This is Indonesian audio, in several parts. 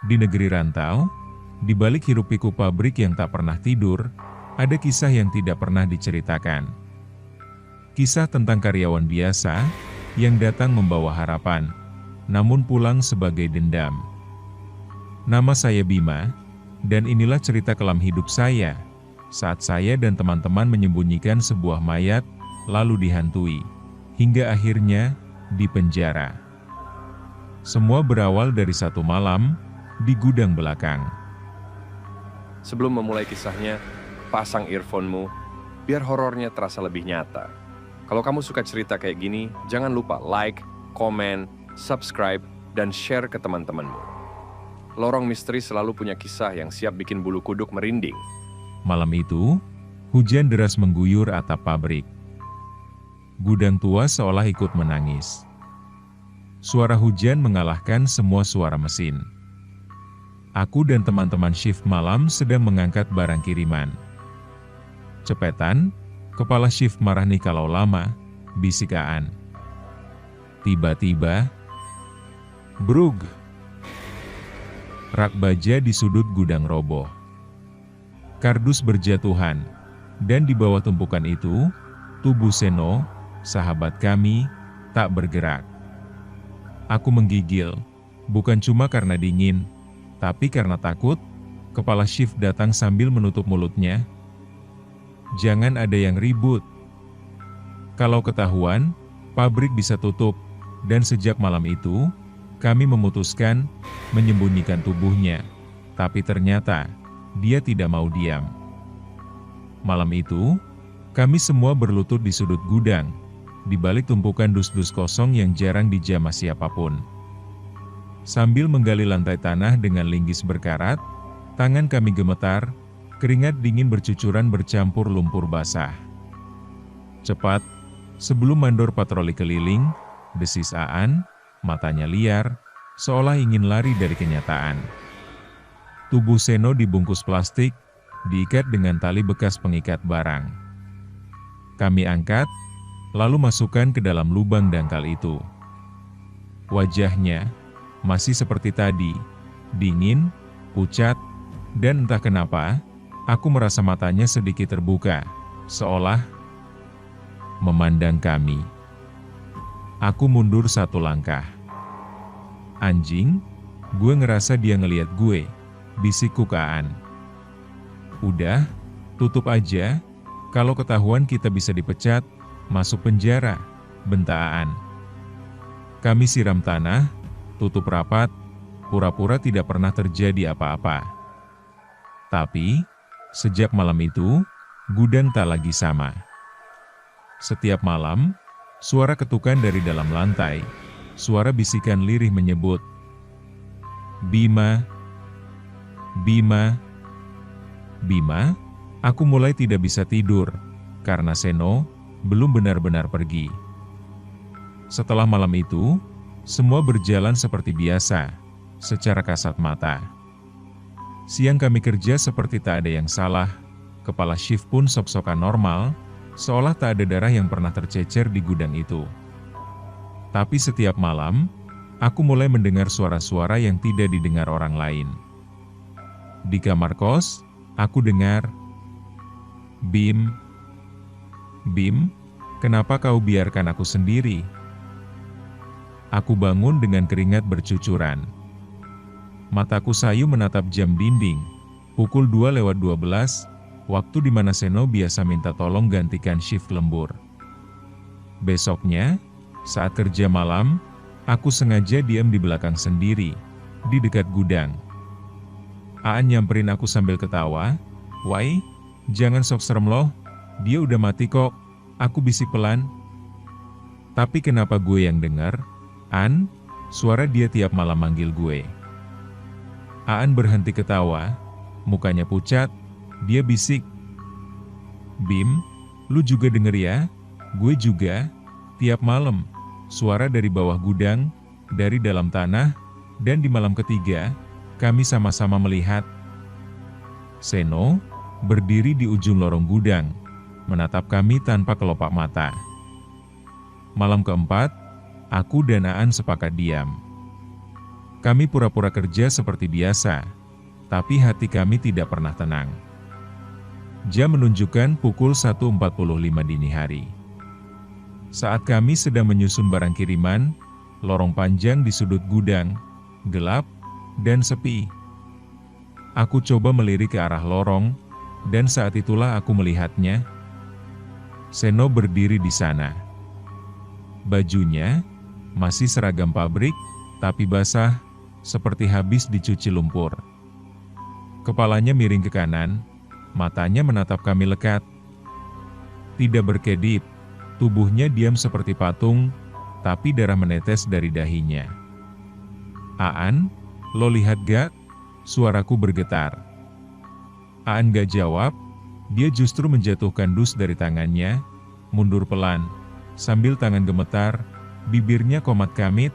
Di negeri rantau, di balik hiruk-pikuk pabrik yang tak pernah tidur, ada kisah yang tidak pernah diceritakan. Kisah tentang karyawan biasa yang datang membawa harapan, namun pulang sebagai dendam. Nama saya Bima, dan inilah cerita kelam hidup saya, saat saya dan teman-teman menyembunyikan sebuah mayat, lalu dihantui, hingga akhirnya dipenjara. Semua berawal dari satu malam, di gudang belakang. Sebelum memulai kisahnya, pasang earphone-mu, biar horornya terasa lebih nyata. Kalau kamu suka cerita kayak gini, jangan lupa like, komen, subscribe, dan share ke teman-temanmu. Lorong Misteri selalu punya kisah yang siap bikin bulu kuduk merinding. Malam itu, hujan deras mengguyur atap pabrik. Gudang tua seolah ikut menangis. Suara hujan mengalahkan semua suara mesin. Aku dan teman-teman shift malam sedang mengangkat barang kiriman. Cepetan, kepala shift marah nih kalau lama, bisik Aan. Tiba-tiba, brug! Rak baja di sudut gudang roboh. Kardus berjatuhan, dan di bawah tumpukan itu, tubuh Seno, sahabat kami, tak bergerak. Aku menggigil, bukan cuma karena dingin, tapi karena takut. Kepala shift datang sambil menutup mulutnya. Jangan ada yang ribut. Kalau ketahuan, pabrik bisa tutup, dan sejak malam itu, kami memutuskan menyembunyikan tubuhnya. Tapi ternyata, dia tidak mau diam. Malam itu, kami semua berlutut di sudut gudang, di balik tumpukan dus-dus kosong yang jarang dijamah siapapun. Sambil menggali lantai tanah dengan linggis berkarat, tangan kami gemetar, keringat dingin bercucuran bercampur lumpur basah. Cepat, sebelum mandor patroli keliling, desis Aan, matanya liar, seolah ingin lari dari kenyataan. Tubuh Seno dibungkus plastik, diikat dengan tali bekas pengikat barang. Kami angkat, lalu masukkan ke dalam lubang dangkal itu. Wajahnya masih seperti tadi, dingin, pucat, dan entah kenapa, aku merasa matanya sedikit terbuka, seolah memandang kami. Aku mundur satu langkah. Anjing, gue ngerasa dia ngeliat gue, bisikku ke Aan. Udah, tutup aja, kalau ketahuan kita bisa dipecat, masuk penjara, bentak Aan. Kami siram tanah, tutup rapat, pura-pura tidak pernah terjadi apa-apa. Tapi, sejak malam itu, gudang tak lagi sama. Setiap malam, suara ketukan dari dalam lantai, suara bisikan lirih menyebut, Bima, Bima, Bima. Aku mulai tidak bisa tidur, karena Seno belum benar-benar pergi. Setelah malam itu, semua berjalan seperti biasa, secara kasat mata. Siang kami kerja seperti tak ada yang salah, kepala shift pun sok-sokan normal, seolah tak ada darah yang pernah tercecer di gudang itu. Tapi setiap malam, aku mulai mendengar suara-suara yang tidak didengar orang lain. Di kamar kos, aku dengar, Bim, Bim, kenapa kau biarkan aku sendiri? Aku bangun dengan keringat bercucuran. Mataku sayu menatap jam dinding, pukul 2:12, waktu di mana Seno biasa minta tolong gantikan shift lembur. Besoknya, saat kerja malam, aku sengaja diam di belakang sendiri, di dekat gudang. Aan nyamperin aku sambil ketawa, "Wai, jangan sok serem loh, dia udah mati kok," aku bisik pelan. Tapi kenapa gue yang dengar? An, suara dia tiap malam manggil gue. Aan berhenti ketawa, mukanya pucat, dia bisik, "Bim, lu juga denger ya? Gue juga, tiap malam." Suara dari bawah gudang, dari dalam tanah, dan di malam ketiga, kami sama-sama melihat Seno berdiri di ujung lorong gudang, menatap kami tanpa kelopak mata. Malam keempat, aku dan Aan sepakat diam. Kami pura-pura kerja seperti biasa, tapi hati kami tidak pernah tenang. Jam menunjukkan pukul 1.45 dini hari. Saat kami sedang menyusun barang kiriman, lorong panjang di sudut gudang, gelap, dan sepi. Aku coba melirik ke arah lorong, dan saat itulah aku melihatnya. Seno berdiri di sana. Bajunya masih seragam pabrik, tapi basah, seperti habis dicuci lumpur. Kepalanya miring ke kanan, matanya menatap kami lekat. Tidak berkedip, tubuhnya diam seperti patung, tapi darah menetes dari dahinya. "Aan, lo lihat gak?" Suaraku bergetar. Aan gak jawab, dia justru menjatuhkan dus dari tangannya, mundur pelan, sambil tangan gemetar, bibirnya komat kamit.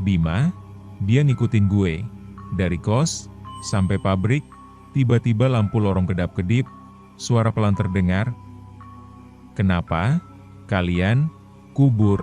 "Bima," dia ngikutin gue, dari kos, sampai pabrik, tiba-tiba lampu lorong kedap-kedip, suara pelan terdengar. "Kenapa? Kalian kubur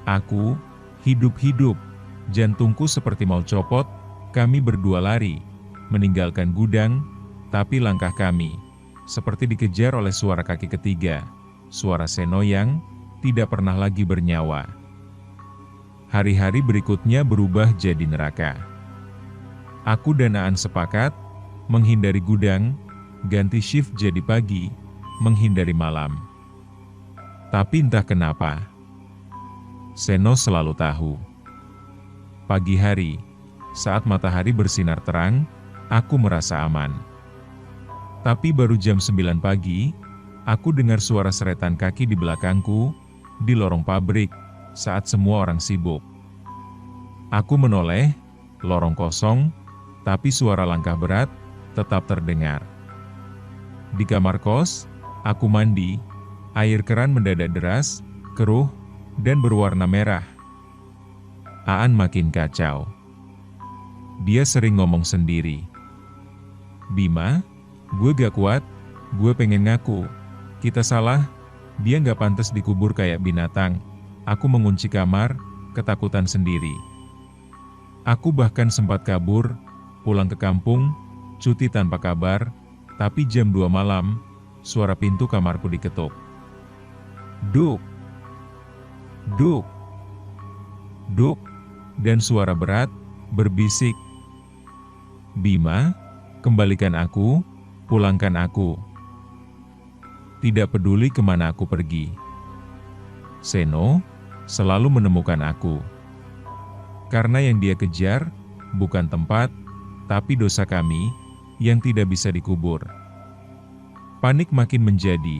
aku hidup-hidup." Jantungku seperti mau copot, kami berdua lari, meninggalkan gudang, tapi langkah kami seperti dikejar oleh suara kaki ketiga, suara Seno yang tidak pernah lagi bernyawa. Hari-hari berikutnya berubah jadi neraka. Aku dan Aan sepakat menghindari gudang, ganti shift jadi pagi, menghindari malam. Tapi entah kenapa, Seno selalu tahu. Pagi hari, saat matahari bersinar terang, aku merasa aman. Tapi baru jam 9 pagi, aku dengar suara seretan kaki di belakangku, di lorong pabrik, saat semua orang sibuk. Aku menoleh, lorong kosong, tapi suara langkah berat tetap terdengar. Di kamar kos, aku mandi, air keran mendadak deras, keruh, dan berwarna merah. Aan makin kacau. Dia sering ngomong sendiri. "Bima, gue gak kuat, gue pengen ngaku. Kita salah, dia gak pantas dikubur kayak binatang." Aku mengunci kamar, ketakutan sendiri. Aku bahkan sempat kabur, pulang ke kampung, cuti tanpa kabar, tapi jam 2 malam, suara pintu kamarku diketuk. Duk! Duk! Duk! Dan suara berat, berbisik. "Bima, kembalikan aku, pulangkan aku." Tidak peduli kemana aku pergi, Seno selalu menemukan aku. Karena yang dia kejar, bukan tempat, tapi dosa kami, yang tidak bisa dikubur. Panik makin menjadi.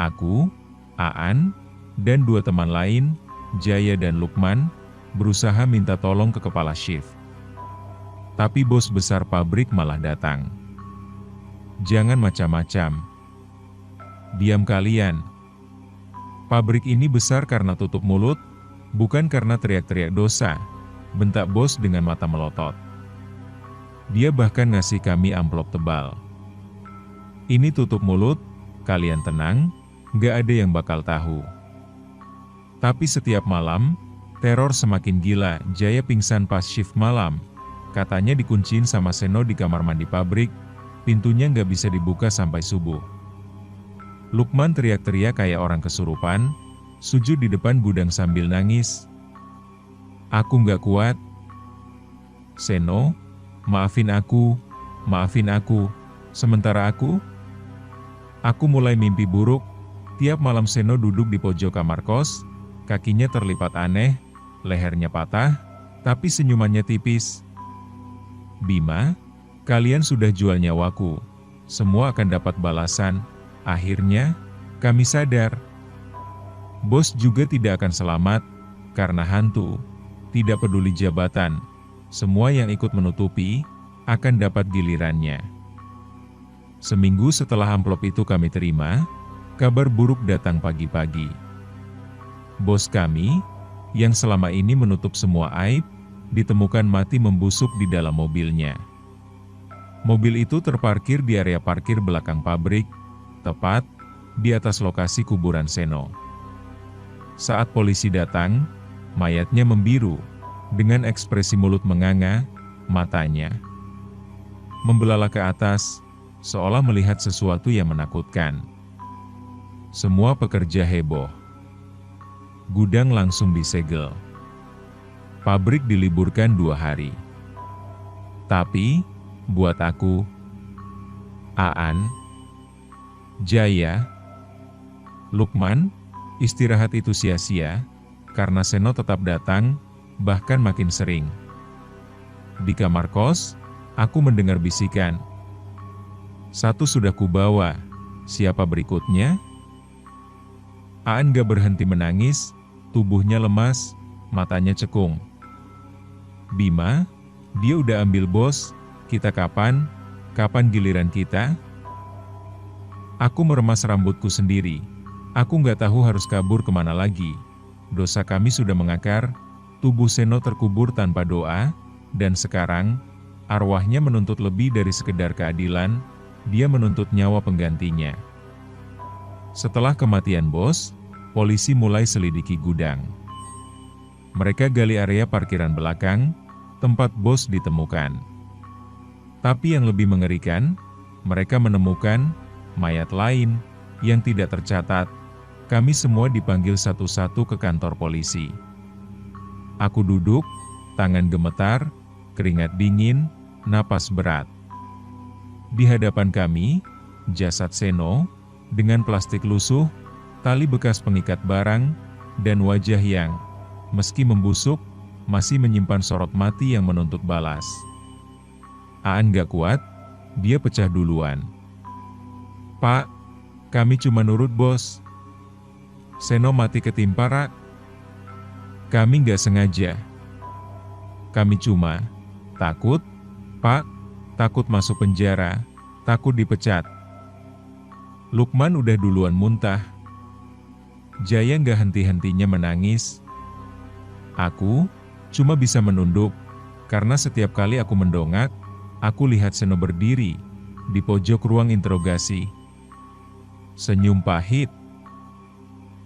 Aku, Aan, dan 2 teman lain, Jaya dan Lukman, berusaha minta tolong ke kepala shift. Tapi bos besar pabrik malah datang. "Jangan macam-macam. Diam kalian. Pabrik ini besar karena tutup mulut, bukan karena teriak-teriak dosa," bentak bos dengan mata melotot. Dia bahkan ngasih kami amplop tebal. "Ini tutup mulut, kalian tenang, gak ada yang bakal tahu." Tapi setiap malam, teror semakin gila. Jaya pingsan pas shift malam. Katanya dikunciin sama Seno di kamar mandi pabrik, pintunya gak bisa dibuka sampai subuh. Lukman teriak-teriak kayak orang kesurupan, sujud di depan gudang sambil nangis. Aku gak kuat. "Seno, maafin aku, maafin aku." Sementara aku mulai mimpi buruk. Tiap malam Seno duduk di pojok kamar kos, kakinya terlipat aneh, lehernya patah, tapi senyumannya tipis. "Bima, kalian sudah jual nyawaku, semua akan dapat balasan." Akhirnya, kami sadar. Bos juga tidak akan selamat, karena hantu, tidak peduli jabatan, semua yang ikut menutupi, akan dapat gilirannya. Seminggu setelah amplop itu kami terima, kabar buruk datang pagi-pagi. Bos kami, yang selama ini menutup semua aib, ditemukan mati membusuk di dalam mobilnya. Mobil itu terparkir di area parkir belakang pabrik, tepat di atas lokasi kuburan Seno. Saat polisi datang, mayatnya membiru, Dengan ekspresi mulut menganga, matanya membelalak ke atas, seolah melihat sesuatu yang menakutkan. Semua pekerja heboh. Gudang langsung disegel. Pabrik diliburkan 2 hari. Tapi, buat aku, Aan, Jaya, Lukman, istirahat itu sia-sia, karena Seno tetap datang, bahkan makin sering. Di kamar kos, aku mendengar bisikan. Satu sudah kubawa, siapa berikutnya? Aan gak berhenti menangis, tubuhnya lemas, matanya cekung. Bima, dia udah ambil bos, kita kapan giliran kita? Aku meremas rambutku sendiri, aku gak tahu harus kabur kemana lagi. Dosa kami sudah mengakar, tubuh Seno terkubur tanpa doa, dan sekarang, arwahnya menuntut lebih dari sekedar keadilan, dia menuntut nyawa penggantinya. Setelah kematian bos, polisi mulai selidiki gudang. Mereka gali area parkiran belakang, tempat bos ditemukan. Tapi yang lebih mengerikan, mereka menemukan mayat lain yang tidak tercatat. Kami semua dipanggil satu-satu ke kantor polisi. Aku duduk, tangan gemetar, keringat dingin, napas berat. Di hadapan kami, jasad Seno, dengan plastik lusuh, tali bekas pengikat barang, dan wajah yang, meski membusuk, masih menyimpan sorot mati yang menuntut balas. Aan gak kuat, dia pecah duluan. Pak, kami cuma nurut bos. Seno mati ketimpa rak. Kami gak sengaja. Kami cuma takut, Pak, takut masuk penjara, takut dipecat. Lukman udah duluan muntah. Jaya gak henti-hentinya menangis. Aku cuma bisa menunduk, karena setiap kali aku mendongak, aku lihat Seno berdiri di pojok ruang interogasi. Senyum pahit,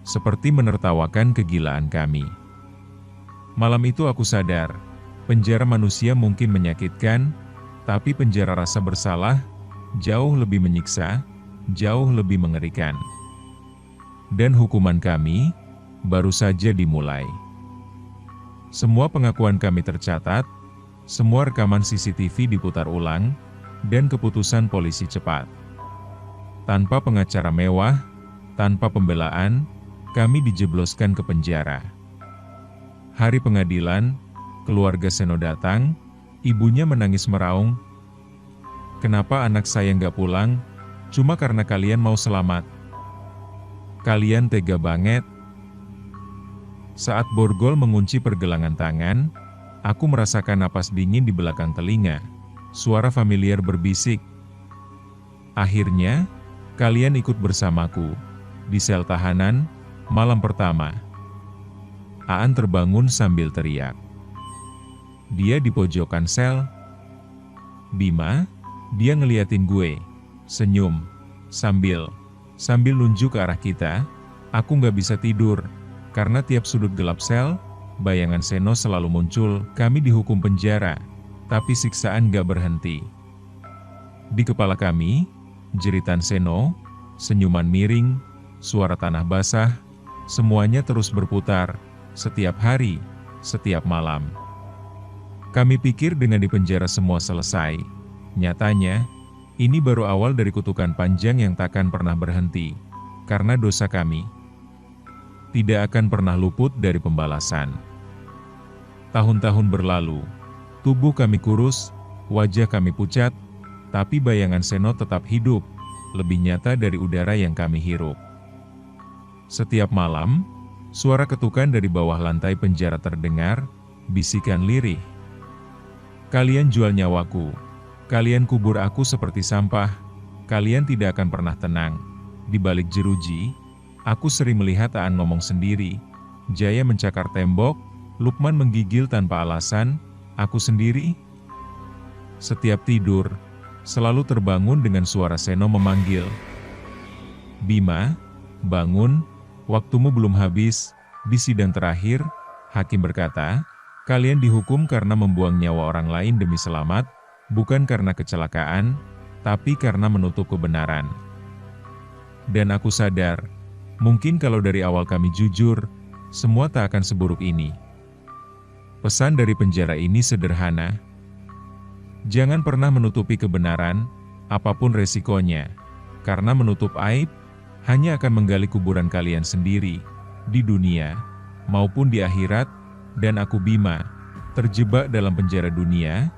seperti menertawakan kegilaan kami. Malam itu aku sadar, penjara manusia mungkin menyakitkan, tapi penjara rasa bersalah jauh lebih menyiksa, jauh lebih mengerikan. Dan hukuman kami baru saja dimulai. Semua pengakuan kami tercatat, semua rekaman CCTV diputar ulang, dan keputusan polisi cepat. Tanpa pengacara mewah, tanpa pembelaan, kami dijebloskan ke penjara. Hari pengadilan, keluarga Seno datang, ibunya menangis meraung. Kenapa anak saya nggak pulang? Cuma karena kalian mau selamat. Kalian tega banget. Saat borgol mengunci pergelangan tangan, aku merasakan napas dingin di belakang telinga. Suara familiar berbisik. Akhirnya, kalian ikut bersamaku di sel tahanan, malam pertama. Aan terbangun sambil teriak. Dia di pojokan sel. Bima, dia ngeliatin gue, senyum, sambil nunjuk ke arah kita. Aku nggak bisa tidur, karena tiap sudut gelap sel, bayangan Seno selalu muncul. Kami dihukum penjara, tapi siksaan nggak berhenti. Di kepala kami, jeritan Seno, senyuman miring, suara tanah basah, semuanya terus berputar. Setiap hari, setiap malam. Kami pikir dengan dipenjara semua selesai. Nyatanya, ini baru awal dari kutukan panjang yang takkan pernah berhenti. Karena dosa kami tidak akan pernah luput dari pembalasan. Tahun-tahun berlalu, tubuh kami kurus, wajah kami pucat, tapi bayangan Seno tetap hidup, lebih nyata dari udara yang kami hirup. Setiap malam, suara ketukan dari bawah lantai penjara terdengar, bisikan lirih. Kalian jual nyawaku, kalian kubur aku seperti sampah, kalian tidak akan pernah tenang. Di balik jeruji, aku sering melihat Aan ngomong sendiri, Jaya mencakar tembok, Lukman menggigil tanpa alasan, aku sendiri. Setiap tidur, selalu terbangun dengan suara Seno memanggil. Bima, bangun. Waktumu belum habis. Di sidang terakhir, hakim berkata, Kalian dihukum karena membuang nyawa orang lain demi selamat, bukan karena kecelakaan, tapi karena menutup kebenaran. Dan aku sadar, mungkin kalau dari awal kami jujur, semua tak akan seburuk ini. Pesan dari penjara ini sederhana. Jangan pernah menutupi kebenaran, apapun resikonya, karena menutup aib hanya akan menggali kuburan kalian sendiri, di dunia, maupun di akhirat, dan aku Bima, terjebak dalam penjara dunia,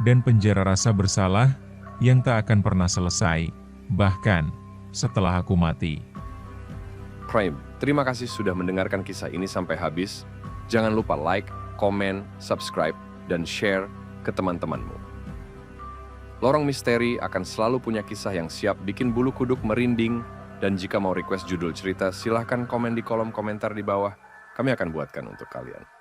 dan penjara rasa bersalah yang tak akan pernah selesai, bahkan setelah aku mati. Prime, terima kasih sudah mendengarkan kisah ini sampai habis. Jangan lupa like, komen, subscribe, dan share ke teman-temanmu. Lorong Misteri akan selalu punya kisah yang siap bikin bulu kuduk merinding, dan jika mau request judul cerita, silahkan komen di kolom komentar di bawah. Kami akan buatkan untuk kalian.